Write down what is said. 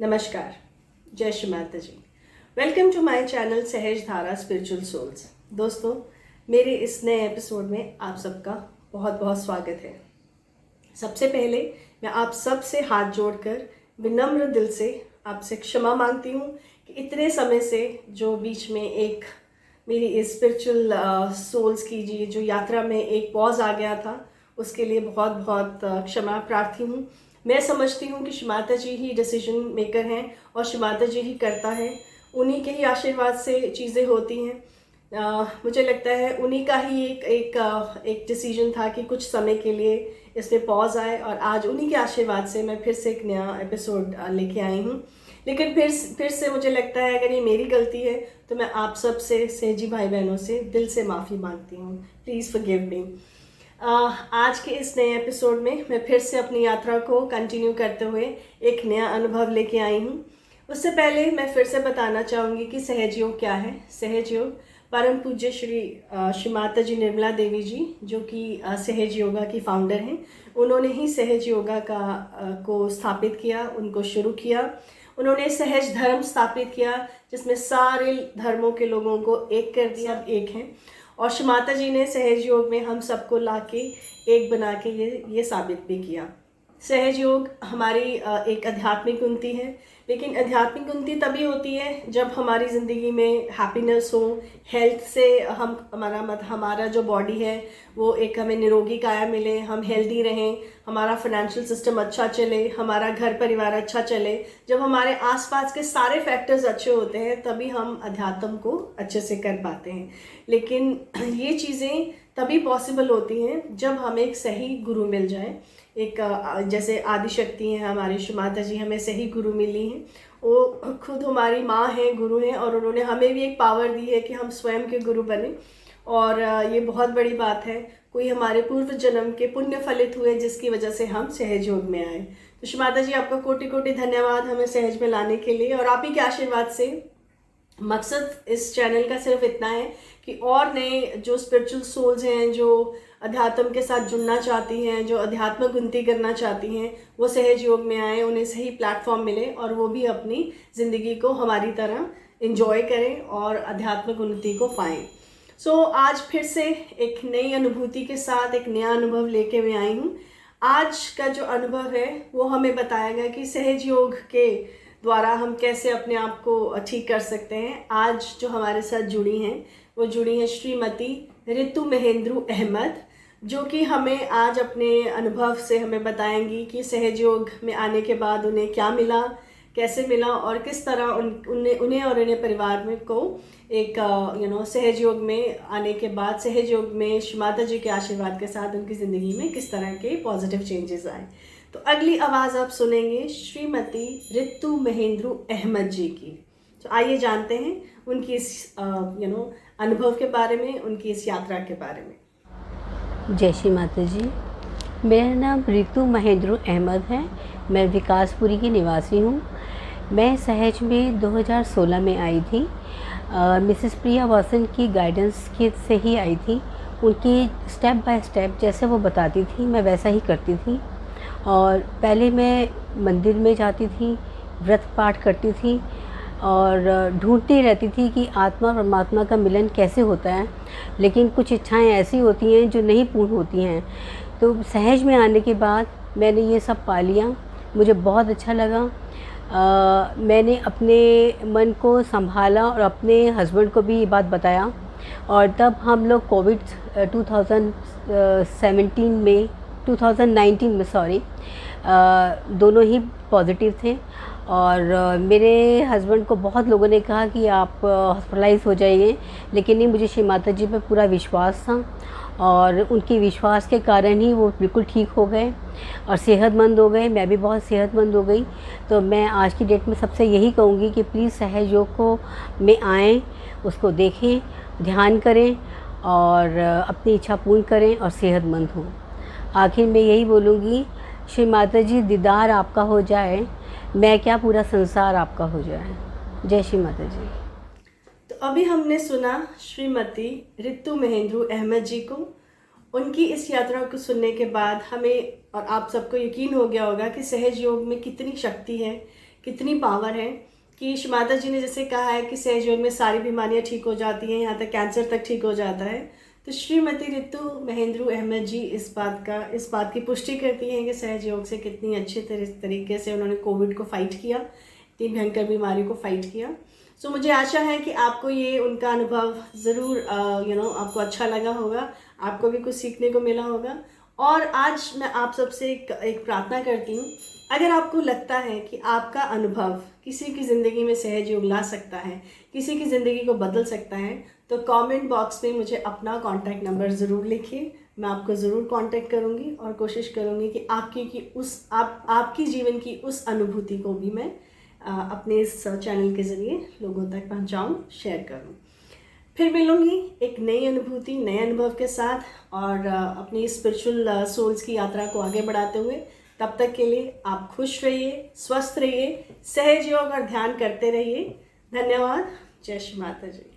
नमस्कार, जय श्री माता जी। Welcome to my channel सहज धारा स्पिरिचुअल सोल्स। दोस्तों, मेरे इस नए एपिसोड में आप सबका बहुत बहुत स्वागत है। सबसे पहले मैं आप सब से हाथ जोड़कर विनम्र दिल से आपसे क्षमा मांगती हूँ कि इतने समय से जो बीच में एक मेरी इस स्पिरिचुअल सोल्स की जो यात्रा में एक पॉज आ गया था, उसके लिए बहुत बहुत क्षमा प्रार्थी हूँ। मैं समझती हूँ कि श्री माता जी ही डिसीजन मेकर हैं और श्री माता जी ही करता है। उन्हीं के ही आशीर्वाद से चीज़ें होती हैं। मुझे लगता है उन्हीं का ही एक डिसीजन था कि कुछ समय के लिए इसमें पॉज आए, और आज उन्हीं के आशीर्वाद से मैं फिर से एक नया एपिसोड लेके आई हूँ। लेकिन फिर से मुझे लगता है अगर ये मेरी गलती है तो मैं आप सब से, सहजी भाई बहनों से दिल से माफ़ी मांगती हूँ। Please forgive me. आज के इस नए एपिसोड में मैं फिर से अपनी यात्रा को कंटिन्यू करते हुए एक नया अनुभव लेके आई हूँ। उससे पहले मैं फिर से बताना चाहूँगी कि सहज योग क्या है। सहज योग परम पूज्य श्री माता जी निर्मला देवी जी, जो कि सहज योगा की फाउंडर हैं, उन्होंने ही सहज योगा को स्थापित किया, उनको शुरू किया। उन्होंने सहज धर्म स्थापित किया जिसमें सारे धर्मों के लोगों को एक कर दिया, सब एक हैं। और श्री माता जी ने सहज योग में हम सबको लाके एक बना के ये साबित भी किया। सहज योग हमारी एक आध्यात्मिक उन्नति है, लेकिन आध्यात्मिक उन्नति तभी होती है जब हमारी ज़िंदगी में हैप्पीनेस हो, हेल्थ से हमारा जो बॉडी है वो एक हमें निरोगी काया मिले, हम हेल्दी रहें, हमारा फाइनेंशियल सिस्टम अच्छा चले, हमारा घर परिवार अच्छा चले। जब हमारे आसपास के सारे फैक्टर्स अच्छे होते हैं तभी हम अध्यात्म को अच्छे से कर पाते हैं। लेकिन ये चीज़ें तभी पॉसिबल होती हैं जब हमें एक सही गुरु मिल जाए। एक जैसे आदिशक्ति हैं हमारी श्री माता जी, हमें सही गुरु मिली हैं। वो खुद हमारी माँ हैं, गुरु हैं, और उन्होंने हमें भी एक पावर दी है कि हम स्वयं के गुरु बने। और ये बहुत बड़ी बात है, कोई हमारे पूर्व जन्म के पुण्य फलित हुए जिसकी वजह से हम सहज योग में आए। तो श्री माता जी, आपका कोटि कोटि धन्यवाद हमें सहज में लाने के लिए। और आप ही के आशीर्वाद से मकसद इस चैनल का सिर्फ इतना है कि और नए जो स्पिरिचुअल सोल्स हैं, जो अध्यात्म के साथ जुड़ना चाहती हैं, जो अध्यात्मिक उन्नति करना चाहती हैं, वो सहज योग में आए, उन्हें सही प्लेटफॉर्म मिले और वो भी अपनी ज़िंदगी को हमारी तरह एंजॉय करें और आध्यात्मिक उन्नति को पाएँ। सो आज फिर से एक नई अनुभूति के साथ एक नया अनुभव लेके मैं आई हूँ। आज का जो अनुभव है वो हमें बताएगा कि सहज योग के द्वारा हम कैसे अपने आप को ठीक कर सकते हैं। आज जो हमारे साथ जुड़ी हैं वो जुड़ी हैं श्रीमती रितु महेंद्रू अहमद, जो कि हमें आज अपने अनुभव से हमें बताएंगी कि सहज योग में आने के बाद उन्हें क्या मिला, कैसे मिला, और किस तरह उन्हें और उन्हें परिवार में को एक सहज योग में आने के बाद सहज योग में श्री माता जी के आशीर्वाद के साथ उनकी ज़िंदगी में किस तरह के पॉजिटिव चेंजेस आए। तो अगली आवाज़ आप सुनेंगे श्रीमती रितु महेंद्रू अहमद जी की। तो आइए जानते हैं उनकी इस अनुभव के बारे में, उनकी इस यात्रा के बारे में। जय श्री माता जी। मेरा नाम रितु महेंद्रू अहमद है। मैं विकासपुरी की निवासी हूँ। मैं सहज में 2016 में आई थी। मिसेस प्रिया वासन की गाइडेंस के से ही आई थी। उनकी स्टेप बाय स्टेप जैसे वो बताती थी मैं वैसा ही करती थी। और पहले मैं मंदिर में जाती थी, व्रत पाठ करती थी और ढूंढती रहती थी कि आत्मा और परमात्मा का मिलन कैसे होता है। लेकिन कुछ इच्छाएं ऐसी होती हैं जो नहीं पूर्ण होती हैं। तो सहज में आने के बाद मैंने ये सब पा लिया, मुझे बहुत अच्छा लगा। मैंने अपने मन को संभाला और अपने हस्बैंड को भी ये बात बताया। और तब हम लोग कोविड 2019 में दोनों ही पॉजिटिव थे। और मेरे हस्बैंड को बहुत लोगों ने कहा कि आप हॉस्पिटलाइज हो जाइए, लेकिन नहीं, मुझे श्री माता जी पे पूरा विश्वास था और उनके विश्वास के कारण ही वो बिल्कुल ठीक हो गए और सेहतमंद हो गए। मैं भी बहुत सेहतमंद हो गई। तो मैं आज की डेट में सबसे यही कहूँगी कि प्लीज़ सहज योग को में आएँ, उसको देखें, ध्यान करें और अपनी इच्छा पूर्ण करें और सेहतमंद हों। आखिर में यही बोलूँगी, श्री माता जी दीदार आपका हो जाए, मैं क्या पूरा संसार आपका हो जाए। जय श्री माता जी। तो अभी हमने सुना श्रीमती रितु महेंद्रू अहमद जी को। उनकी इस यात्रा को सुनने के बाद हमें और आप सबको यकीन हो गया होगा कि सहज योग में कितनी शक्ति है, कितनी पावर है कि माता जी ने जैसे कहा है कि सहज योग में सारी बीमारियां ठीक हो जाती हैं, यहाँ तक कैंसर तक ठीक हो जाता है। तो श्रीमती रितु महेंद्रू अहमद जी इस बात की पुष्टि करती हैं कि सहज योग से कितनी अच्छे तरीके से उन्होंने कोविड को फाइट किया, इतनी भयंकर बीमारी को फाइट किया। सो मुझे आशा है कि आपको ये उनका अनुभव ज़रूर आपको अच्छा लगा होगा, आपको भी कुछ सीखने को मिला होगा। और आज मैं आप सबसे एक प्रार्थना करती हूँ, अगर आपको लगता है कि आपका अनुभव किसी की ज़िंदगी में सहज योग ला सकता है, किसी की ज़िंदगी को बदल सकता है, तो कमेंट बॉक्स में मुझे अपना कॉन्टैक्ट नंबर ज़रूर लिखिए। मैं आपको ज़रूर कांटेक्ट करूँगी और कोशिश करूँगी कि आपकी जीवन की उस अनुभूति को भी मैं अपने इस चैनल के ज़रिए लोगों तक पहुँचाऊँ, शेयर करूँ। फिर मिलूँगी एक नई अनुभूति, नए अनुभव के साथ और अपनी स्पिरिचुअल सोल्स की यात्रा को आगे बढ़ाते हुए। तब तक के लिए आप खुश रहिए, स्वस्थ रहिए, सहज योग और ध्यान करते रहिए। धन्यवाद। जय श्री माता जी।